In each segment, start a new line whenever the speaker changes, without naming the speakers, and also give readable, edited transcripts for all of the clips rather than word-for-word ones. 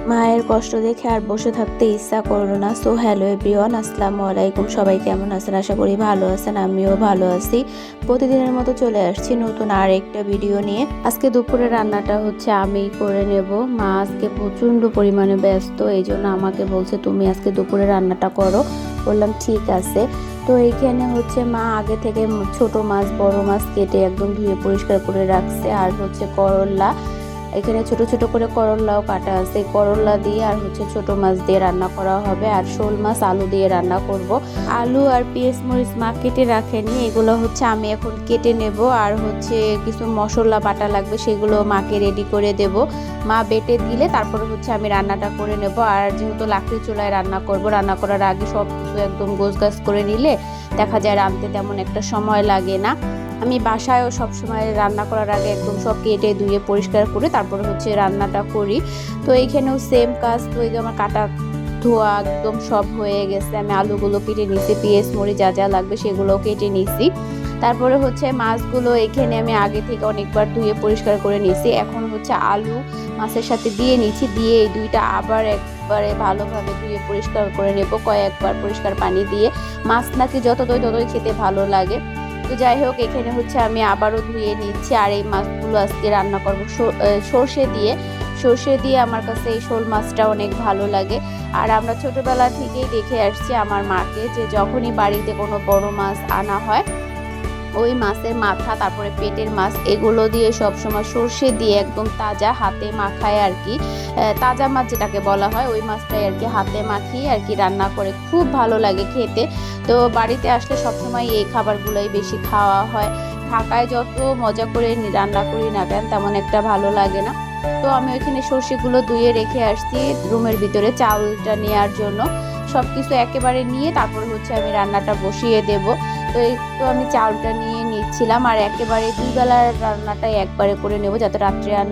মায়ের কষ্ট দেখে আর বসে থাকতে ইচ্ছা করলো না। সো হ্যালো এভরিওয়ান, আসসালামু আলাইকুম। সবাই কেমন আছেন? আশা করি ভালো আছেন, আমিও ভালো আছি। প্রতিদিনের মতো চলে আসছি নতুন আর একটা ভিডিও নিয়ে। আজকে দুপুরে রান্নাটা হচ্ছে আমি করে নেব। মা আজকে প্রচণ্ড পরিমাণে ব্যস্ত, এই জন্য আমাকে বলছে তুমি আজকে দুপুরে রান্নাটা করো। বললাম ঠিক আছে। তো এইখানে হচ্ছে মা আগে থেকে ছোট মাছ বড় মাছ কেটে একদম ধুয়ে পরিষ্কার করে রাখছে। আর হচ্ছে করলা, এখানে ছোট ছোট করে করলাও কাটা আছে। করলা দিয়ে আর হচ্ছে ছোট মাছ দিয়ে রান্না করা হবে, আর শোল মাছ আলু দিয়ে রান্না করব। আলু আর পেঁয়াজ মরিচ মা কেটে রাখেনি, এগুলো হচ্ছে আমি এখন কেটে নেব। আর হচ্ছে কিছু মশলা বাটা লাগবে, সেগুলো মাকে রেডি করে দেব। মা বেটে দিলে তারপরে হচ্ছে আমি রান্নাটা করে নেব। আর যেহেতু লাকড়ি চুলায় রান্না করব, রান্না করার আগে সব কিছু একদম গোছগাছ করে নিলে দেখা যায় রাঁধতে তেমন একটা সময় লাগে না। আমি বাসায়ও সবসময় রান্না করার আগে একদম সব কেটে ধুয়ে পরিষ্কার করে তারপরে হচ্ছে রান্নাটা করি। তো এইখানেও সেম কাজ। তো এই যে আমার কাটা ধোয়া একদম সব হয়ে গেছে। আমি আলুগুলো কেটে নিছি, পেঁয়াজ মরিচ যা যা লাগবে সেগুলোও কেটে নিছি। তারপরে হচ্ছে মাছগুলো এখানে আমি আগে থেকে অনেকবার ধুয়ে পরিষ্কার করে নিছি। এখন হচ্ছে আলু মাছের সাথে দিয়ে নিচ্ছি, দিয়ে এই দুইটা আবার একবারে ভালোভাবে ধুয়ে পরিষ্কার করে নেব, কয়েকবার পরিষ্কার পানি দিয়ে। মাছ নাকি যতই ততই খেতে ভালো লাগে। তো যাই হোক, এখানে হচ্ছে আমি আবারও ধুয়ে নিচ্ছি। আর এই মাছগুলো আজকে রান্না করব সর্ষে দিয়ে আমার কাছে এই শোল মাছটা অনেক ভালো লাগে। আর আমরা ছোটবেলা থেকেই দেখে আসছি আমার মাকে, যে যখনই বাড়িতে কোনো বড় মাছ আনা হয় ওই মাছের মাথা তারপরে পেটের মাছ এগুলো দিয়ে সবসময় সর্ষে দিয়ে একদম তাজা হাতে মাখায় আর কি। তাজা মাছ যেটাকে বলা হয় ওই মাছটাই আর কি হাতে মাখিয়ে আর কি রান্না করে, খুব ভালো লাগে খেতে। তো বাড়িতে আসলে সবসময় এই খাবারগুলোই বেশি খাওয়া হয়। ঢাকায় যত মজা করে রান্না করি না কেন তেমন একটা ভালো লাগে না। তো আমি ওইখানে সর্ষেগুলো ধুয়ে রেখে আসছি রুমের ভিতরে চাউলটা নেওয়ার জন্য। সব কিছু একেবারে নিয়ে তারপরে হচ্ছে আমি রান্নাটা বসিয়ে দেব। তো এই তো আমি চাউলটা নিয়ে নিচ্ছিলাম, আর একেবারে দুই বেলার রান্নাটাই একবারে করে নেব যাতে রাত্রে আর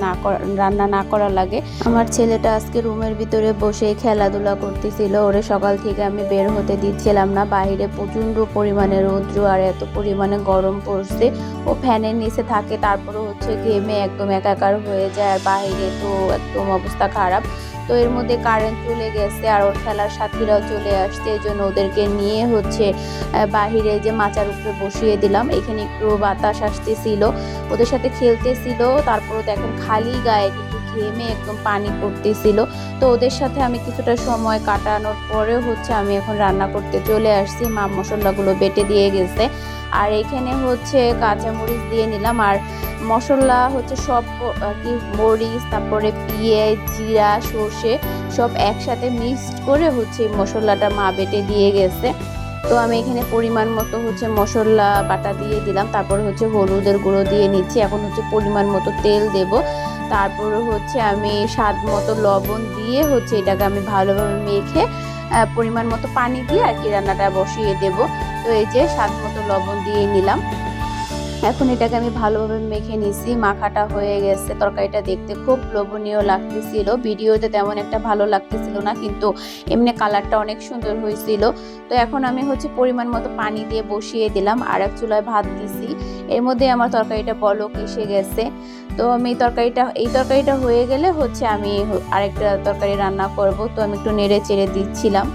রান্না না করা লাগে। আমার ছেলেটা আজকে রুমের ভিতরে বসে খেলাধুলা করতেছিল, ওরে সকাল থেকে আমি বের হতে দিচ্ছিলাম না। বাইরে প্রচণ্ড পরিমাণে রৌদ্র আর এত পরিমাণে গরম পড়ছে। ও ফ্যানের নিচে থাকে, তারপরে হচ্ছে ঘেমে একদম একাকার হয়ে যায়। আর বাইরে তো একদম অবস্থা খারাপ। তো এর মধ্যে কারেন্ট চলে গেছে আর ওর খেলার সাথীরাও চলে আসছে, এই জন্য ওদেরকে নিয়ে হচ্ছে বাহিরে যে মাচার উপরে বসিয়ে দিলাম। এখানে একটু বাতাস আসতেছিল, ওদের সাথে খেলতেছিল। তারপর দেখেন খালি গায়ে কিন্তু ঘেমে একদম পানি পড়তেছিল। তো ওদের সাথে আমি কিছুটা সময় কাটানোর পরেও হচ্ছে আমি এখন রান্না করতে চলে আসছি। মা মশলাগুলো বেটে দিয়ে গেছে। আর এখানে হচ্ছে কাঁচামরিচ দিয়ে নিলাম। আর মশলা হচ্ছে সব আর কি মরিচ তারপরে পেঁয়াজ জিরা সর্ষে সব একসাথে মিক্সড করে হচ্ছে মশলাটা মা বেটে দিয়ে গেছে। তো আমি এখানে পরিমাণ মতো হচ্ছে মশলা বাটা দিয়ে দিলাম, তারপরে হচ্ছে হলুদের গুঁড়ো দিয়ে নিচ্ছি। এখন হচ্ছে পরিমাণ মতো তেল দেব, তারপরে হচ্ছে আমি স্বাদ মতো লবণ দিয়ে হচ্ছে এটাকে আমি ভালোভাবে মেখে পরিমাণ মতো পানি দিয়ে আর কি রান্নাটা বসিয়ে দেব। তো এই যে স্বাদ মতো লবণ দিয়ে নিলাম। এখন এটাকে আমি ভালোভাবে মেখে নিছি, মাখাটা হয়ে গেছে। তরকারিটা দেখতে খুব লোভনীয় লাগতেছিল, ভিডিওতে তেমন একটা ভালো লাগতেছিল না, কিন্তু এমনি কালারটা অনেক সুন্দর হয়েছিল। তো এখন আমি হচ্ছে পরিমাণ মতো পানি দিয়ে বসিয়ে দিলাম, আর এক চুলায় ভাত দিছি। এর মধ্যে আমার তরকারিটা বলক এসে গেছে। তো আমি এই তরকারিটা হয়ে গেলে হচ্ছে আমি আরেকটা তরকারি রান্না করব। তো আমি একটু নেড়ে চেড়ে দিচ্ছিলাম,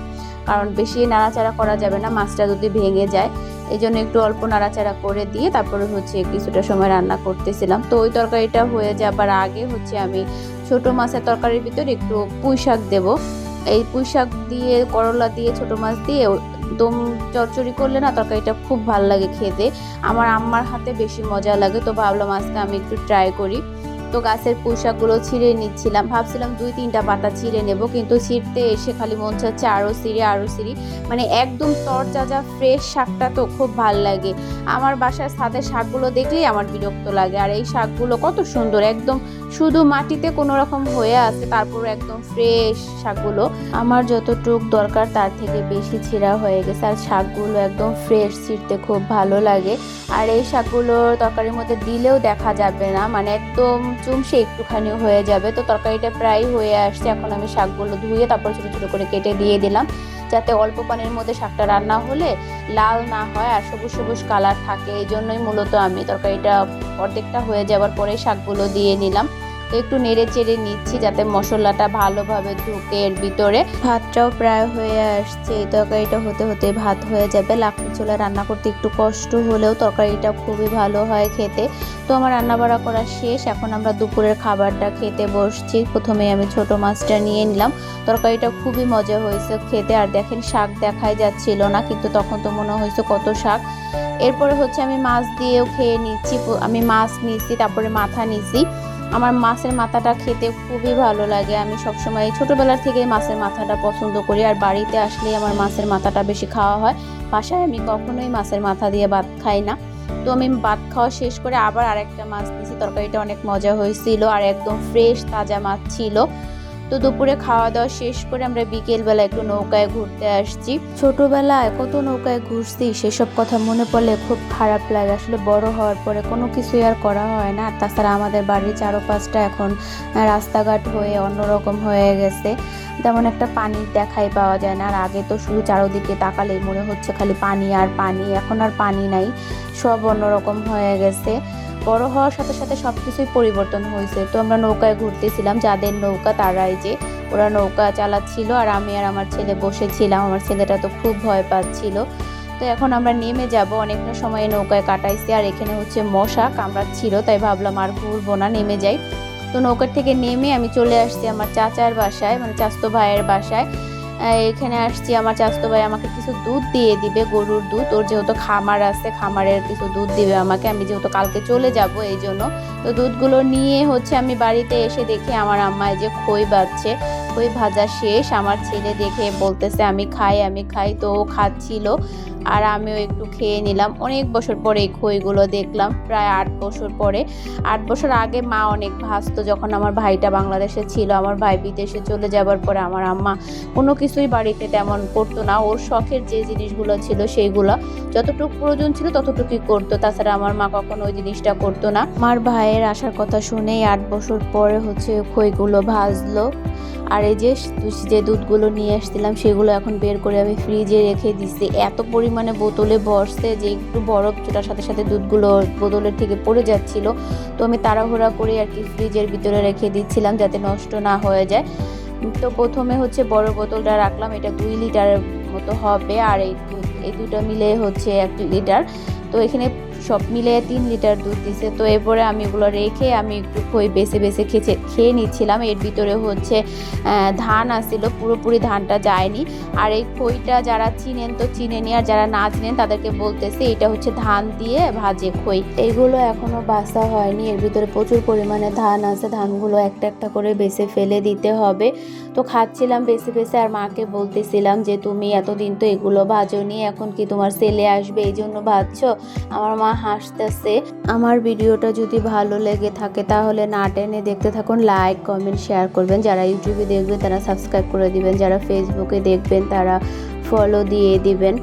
কারণ বেশি নাড়াচাড়া করা যাবে না, মাছটা যদি ভেঙে যায়। এই জন্য একটু অল্প নাড়াচাড়া করে দিয়ে তারপরে হচ্ছে কিছুটা সময় রান্না করতেছিলাম। তো ওই তরকারিটা হয়ে যাবার আগে হচ্ছে আমি ছোট মাছের তরকারির ভিতরে একটু পুঁই শাক দেবো। এই পুঁই শাক দিয়ে করলা দিয়ে ছোট মাছ দিয়ে একদম চচ্চড়ি করলে না তরকারিটা খুব ভালো লাগে খেতে। আমার আম্মার হাতে বেশি মজা লাগে। তো ভাবলাম আজকে আমি একটু ট্রাই করি। তো গাছের পুঁই শাকগুলো ছিঁড়ে নিচ্ছিলাম, ভাবছিলাম 2-3টা পাতা ছিঁড়ে নেব, কিন্তু ছিঁড়তে এসে খালি মন চাচ্ছে আরও ছিঁড়ি। মানে একদম তরতাজা ফ্রেশ শাকটা তো খুব ভাল লাগে। আমার বাসার ছাদের শাকগুলো দেখলেই আমার বিরক্ত লাগে। আর এই শাকগুলো কত সুন্দর, একদম শুধু মাটিতে কোনো রকম হয়ে আছে, তারপর একদম ফ্রেশ শাকগুলো। আমার যতটুক দরকার তার থেকে বেশি ছিঁড়া হয়ে গেছে। আর শাকগুলো একদম ফ্রেশ, ছিঁড়তে খুব ভালো লাগে। আর এই শাকগুলো তরকারির মধ্যে দিলেও দেখা যাবে না, মানে একদম চুমসে একটুখানি হয়ে যাবে। তো তরকারিটা প্রায় হয়ে আসছে। এখন আমি শাকগুলো ধুয়ে তারপর ছোটো ছোটো করে কেটে দিয়ে দিলাম, যাতে অল্প পানির মধ্যে শাকটা রান্না হলে লাল না হয় আর সবুজ সবুজ কালার থাকে। এই জন্যই মূলত আমি তরকারিটা অর্ধেকটা হয়ে যাওয়ার পরে শাকগুলো দিয়ে নিলাম। তো একটু নেড়ে চেড়ে নিচ্ছি যাতে মশলাটা ভালোভাবে ঢুকে এর ভিতরে। ভাতটাও প্রায় হয়ে আসছে, এই তরকারিটা হতে হতে ভাত হয়ে যাবে। লাকড়ি চুলায় রান্না করতে একটু কষ্ট হলেও তরকারিটা খুবই ভালো হয় খেতে। তো আমার রান্না বাড়া করা শেষ, এখন আমরা দুপুরের খাবারটা খেতে বসছি। প্রথমে আমি ছোট মাছটা নিয়ে নিলাম, তরকারিটা খুবই মজা হয়েছে খেতে। আর দেখেন শাক দেখাই যাচ্ছিল না, কিন্তু তখন তো মনে হয়েছে কত শাক। এরপরে হচ্ছে আমি মাছ দিয়েও খেয়ে নিচ্ছি। আমি মাছ নিচ্ছি, তারপরে মাথা নিচ্ছি। আমার মাছের মাথাটা খেতে খুবই ভালো লাগে। আমি সবসময় ছোটোবেলার থেকে মাছের মাথাটা পছন্দ করি, আর বাড়িতে আসলেই আমার মাছের মাথাটা বেশি খাওয়া হয়। বাসায় আমি কখনোই মাছের মাথা দিয়ে ভাত খাই না। তো আমি ভাত খাওয়া শেষ করে আবার আরেকটা মাছ নিয়েছি, তরকারিটা অনেক মজা হয়েছিল আর একদম ফ্রেশ তাজা মাছ ছিল। তো দুপুরে খাওয়া দাওয়া শেষ করে আমরা বিকেলবেলা একটু নৌকায় ঘুরতে আসছি। ছোটবেলায় কত নৌকায় ঘুরছি, সেসব কথা মনে পড়লে খুব খারাপ লাগে। আসলে বড় হওয়ার পরে কোনো কিছুই আর করা হয় না। আর তাছাড়া আমাদের বাড়ির চারপাশটা এখন রাস্তাঘাট হয়ে অন্যরকম হয়ে গেছে, তেমন একটা পানি দেখাই পাওয়া যায় না। আর আগে তো শুধু চারদিকে তাকালেই মনে হচ্ছে খালি পানি আর পানি, এখন আর পানি নাই, সব অন্যরকম হয়ে গেছে। বড় হওয়ার সাথে সাথে সব কিছুই পরিবর্তন হয়েছে। তো আমরা নৌকায় ঘুরতেছিলাম, যাদের নৌকা তারাই যে ওরা নৌকা চালাচ্ছিল, আর আমি আর আমার ছেলে বসেছিলাম। আমার ছেলেটা তো খুব ভয় পাচ্ছিল। তো এখন আমরা নেমে যাব, অনেকটা সময় নৌকায় কাটাইছি। আর এখানে হচ্ছে মশা কামড়াচ্ছিল, তাই ভাবলাম আর ঘুরবো না, নেমে যাই। তো নৌকার থেকে নেমে আমি চলে আসছি আমার চাচার বাসায়, মানে চাচাতো ভাইয়ের বাসায়। এখানে আসছি, আমার চাচাতো ভাই আমাকে কিছু দুধ দিয়ে দিবে, গরুর দুধ। ওর যেহেতু খামার আছে, খামারের কিছু দুধ দিবে আমাকে, আমি যেহেতু কালকে চলে যাব এই জন্য। তো দুধগুলো নিয়ে হচ্ছে আমি বাড়িতে এসে দেখি আমার আম্মায় যে খই বাজছে, খই ভাজা শেষ। আমার ছেলে দেখে বলতেছে আমি খাই আমি খাই, তো ও খাচ্ছিল আর আমিও একটু খেয়ে নিলাম। অনেক বছর পরে এই খইগুলো দেখলাম, প্রায় 8 বছর পরে। 8 বছর আগে মা অনেক ভাজতো, যখন আমার ভাইটা বাংলাদেশে ছিল। আমার ভাই বিদেশে চলে যাবার পরে আমার আম্মা কোনো কিছুই বাড়িতে তেমন করতো না, ওর শখের যে জিনিসগুলো ছিল সেইগুলো যতটুকু প্রয়োজন ছিল ততটুকুই করতো, তাছাড়া আমার মা কখনো ওই জিনিসটা করতো না। মার ভাইয়ের আসার কথা শুনেই 8 বছর পরে হচ্ছে খইগুলো ভাজলো। আর এই যে দুধগুলো নিয়ে আসছিলাম সেগুলো এখন বের করে আমি ফ্রিজে রেখে দিচ্ছি। এত পরিমাণে বোতলে ভরছে যে একটু বরফ ছোটার সাথে সাথে দুধগুলো বোতলের থেকে পড়ে যাচ্ছিল। তো আমি তাড়াহুড়া করে আর কি ফ্রিজের ভিতরে রেখে দিচ্ছিলাম যাতে নষ্ট না হয়ে যায়। তো প্রথমে হচ্ছে বড় বোতলটা রাখলাম, এটা 2 লিটারের মতো হবে। আর এই দুটো মিলে হচ্ছে 1 লিটার। তো এখানে সব মিলে 3 লিটার দুধ দিছে। তো এরপরে আমি এগুলো রেখে আমি একটু খই বেছে বেছে খেয়ে নিচ্ছিলাম। এর ভিতরে হচ্ছে ধান আসছিল, পুরোপুরি ধানটা যায়নি। আর এই খইটা যারা চিনেন তো চিনেনি, আর যারা না চিনেন তাদেরকে বলতেছে এটা হচ্ছে ধান দিয়ে ভাজে খই। এইগুলো এখনো বাছা হয়নি, এর ভিতরে প্রচুর পরিমাণে ধান আছে। ধানগুলো একটা একটা করে বেছে ফেলে দিতে হবে। তো খাচ্ছিলাম বেছে বেছে, আর মাকে বলতেছিলাম যে তুমি এতদিন তো এগুলো ভাজোনি, এখন কি তোমার ছেলে আসবে এই জন্য ভাজছো? আমার মা হাসতেছে। আমার ভিডিওটা যদি ভালো লেগে থাকে তাহলে না টেনে দেখতে থাকুন, লাইক কমেন্ট শেয়ার করবেন। যারা ইউটিউবে দেখবেন তারা সাবস্ক্রাইব করে দিবেন, যারা ফেসবুকে দেখবেন তারা ফলো দিয়ে দিবেন।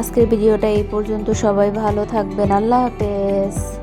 আজকের ভিডিওটা এই পর্যন্ত, সবাই ভালো থাকবেন, আল্লাহ হাফেজ।